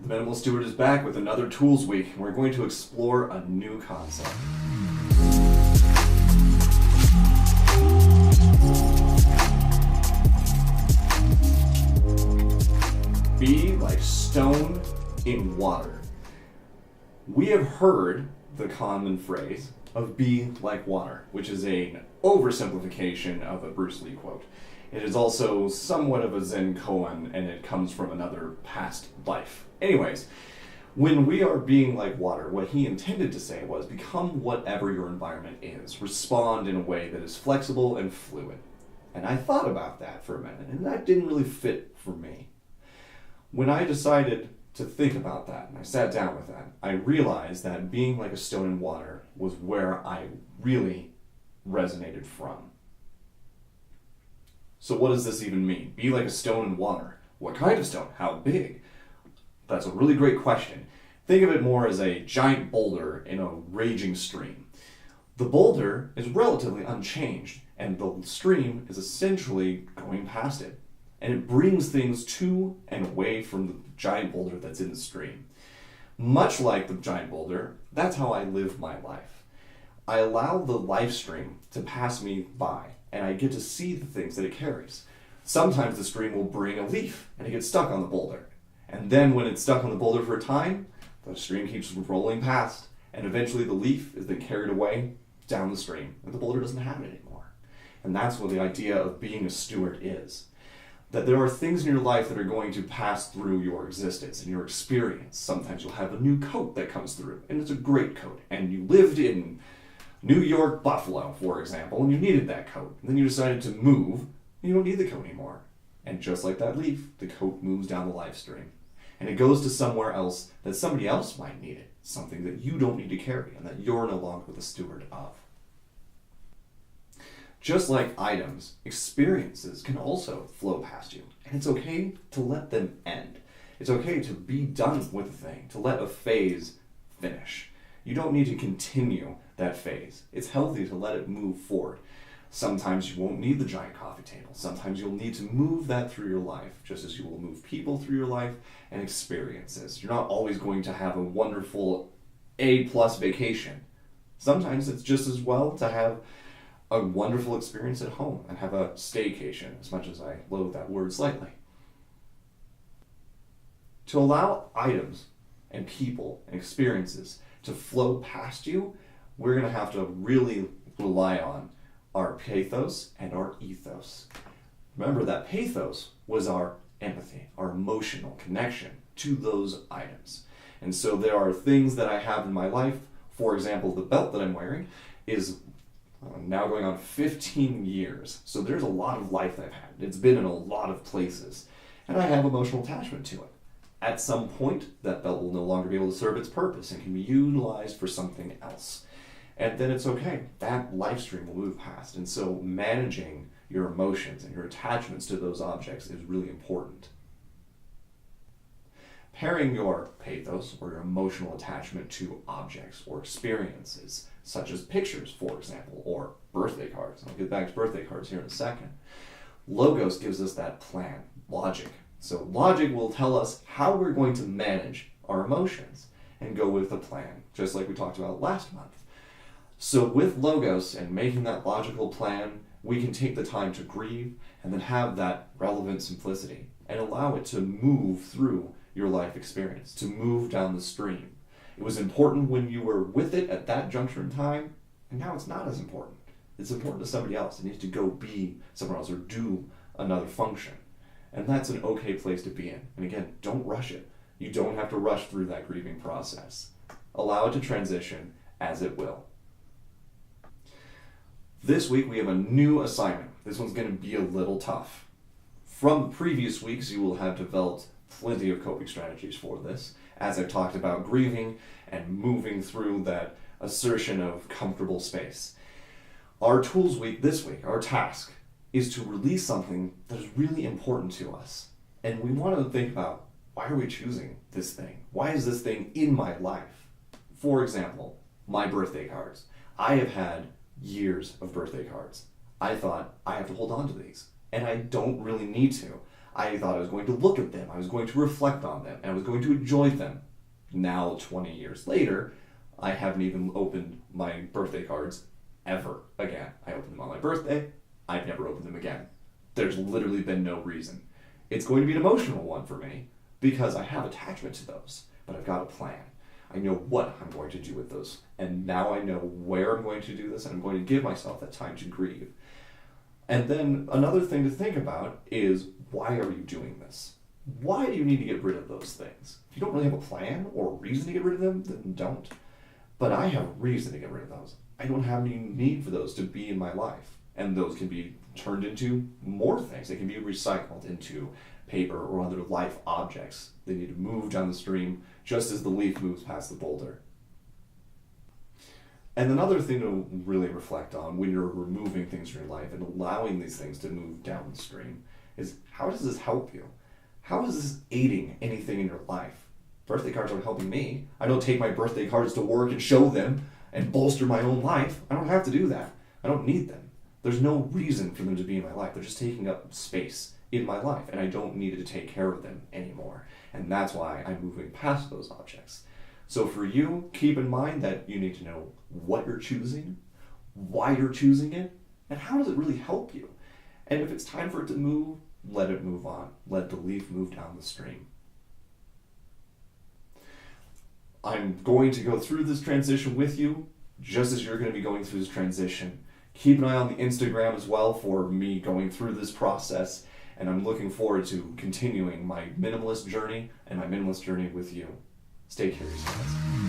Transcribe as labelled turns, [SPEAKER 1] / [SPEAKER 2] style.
[SPEAKER 1] The Minimal Steward is back with another Tools Week, and we're going to explore a new concept. Be like stone in water. We have heard the common phrase of be like water, which is an oversimplification of a Bruce Lee quote. It is also somewhat of a Zen koan, and it comes from another past life. Anyways, when we are being like water, what he intended to say was become whatever your environment is. Respond in a way that is flexible and fluid. And I thought about that for a minute, and that didn't really fit for me. When I decided to think about that, and I sat down with that, I realized that being like a stone in water was where I really resonated from. So what does this even mean? Be like a stone in water. What kind of stone? How big? That's a really great question. Think of it more as a giant boulder in a raging stream. The boulder is relatively unchanged, and the stream is essentially going past it. And it brings things to and away from the giant boulder that's in the stream. Much like the giant boulder, that's how I live my life. I allow the life stream to pass me by, and I get to see the things that it carries. Sometimes the stream will bring a leaf, and it gets stuck on the boulder. And then when it's stuck on the boulder for a time, the stream keeps rolling past, and eventually the leaf is then carried away down the stream, and the boulder doesn't have it anymore. And that's what the idea of being a steward is. That there are things in your life that are going to pass through your existence and your experience. Sometimes you'll have a new coat that comes through, and it's a great coat, and you lived in New York, Buffalo, for example, and you needed that coat. And then you decided to move, and you don't need the coat anymore. And just like that leaf, the coat moves down the life stream. And it goes to somewhere else that somebody else might need it, something that you don't need to carry and that you're no longer the steward of. Just like items, experiences can also flow past you, and it's okay to let them end. It's okay to be done with a thing, to let a phase finish. You don't need to continue that phase. It's healthy to let it move forward. Sometimes you won't need the giant coffee table. Sometimes you'll need to move that through your life, just as you will move people through your life and experiences. You're not always going to have a wonderful A+ vacation. Sometimes it's just as well to have a wonderful experience at home and have a staycation, as much as I loathe that word slightly. To allow items and people and experiences to flow past you, we're going to have to really rely on our pathos and our ethos. Remember that pathos was our empathy, our emotional connection to those items. And so there are things that I have in my life. For example, the belt that I'm wearing is now going on 15 years. So there's a lot of life that I've had. It's been in a lot of places. And I have emotional attachment to it. At some point, that belt will no longer be able to serve its purpose and can be utilized for something else. And then it's okay. That life stream will move past. And so managing your emotions and your attachments to those objects is really important. Pairing your pathos or your emotional attachment to objects or experiences, such as pictures, for example, or birthday cards. I'll get back to birthday cards here in a second. Logos gives us that plan, logic. So logic will tell us how we're going to manage our emotions and go with a plan, just like we talked about last month. So with logos and making that logical plan, we can take the time to grieve and then have that relevant simplicity and allow it to move through your life experience, to move down the stream. It was important when you were with it at that juncture in time, and now it's not as important. It's important to somebody else. It needs to go be somewhere else or do another function. And that's an okay place to be in. And again, don't rush it. You don't have to rush through that grieving process. Allow it to transition as it will. This week we have a new assignment. This one's going to be a little tough. From previous weeks, you will have developed plenty of coping strategies for this, as I've talked about grieving and moving through that assertion of comfortable space. Our Tools Week this week, our task, is to release something that is really important to us. And we want to think about, why are we choosing this thing? Why is this thing in my life? For example, my birthday cards. I have had years of birthday cards. I thought, I have to hold on to these. And I don't really need to. I thought I was going to look at them, I was going to reflect on them, and I was going to enjoy them. Now, 20 years later, I haven't even opened my birthday cards ever again. I opened them on my birthday, I've never opened them again. There's literally been no reason. It's going to be an emotional one for me because I have attachment to those, but I've got a plan. I know what I'm going to do with those, and now I know where I'm going to do this, and I'm going to give myself that time to grieve. And then another thing to think about is, why are you doing this? Why do you need to get rid of those things? If you don't really have a plan or a reason to get rid of them, then don't. But I have a reason to get rid of those. I don't have any need for those to be in my life. And those can be turned into more things. They can be recycled into paper or other life objects. They need to move down the stream just as the leaf moves past the boulder. And another thing to really reflect on when you're removing things from your life and allowing these things to move down the stream is, how does this help you? How is this aiding anything in your life? Birthday cards aren't helping me. I don't take my birthday cards to work and show them and bolster my own life. I don't have to do that. I don't need them. There's no reason for them to be in my life. They're just taking up space in my life, and I don't need to take care of them anymore. And that's why I'm moving past those objects. So for you, keep in mind that you need to know what you're choosing, why you're choosing it, and how does it really help you. And if it's time for it to move, let it move on. Let the leaf move down the stream. I'm going to go through this transition with you, just as you're going to be going through this transition. Keep an eye on the Instagram as well for me going through this process, and I'm looking forward to continuing my minimalist journey and my minimalist journey with you. Stay curious, guys.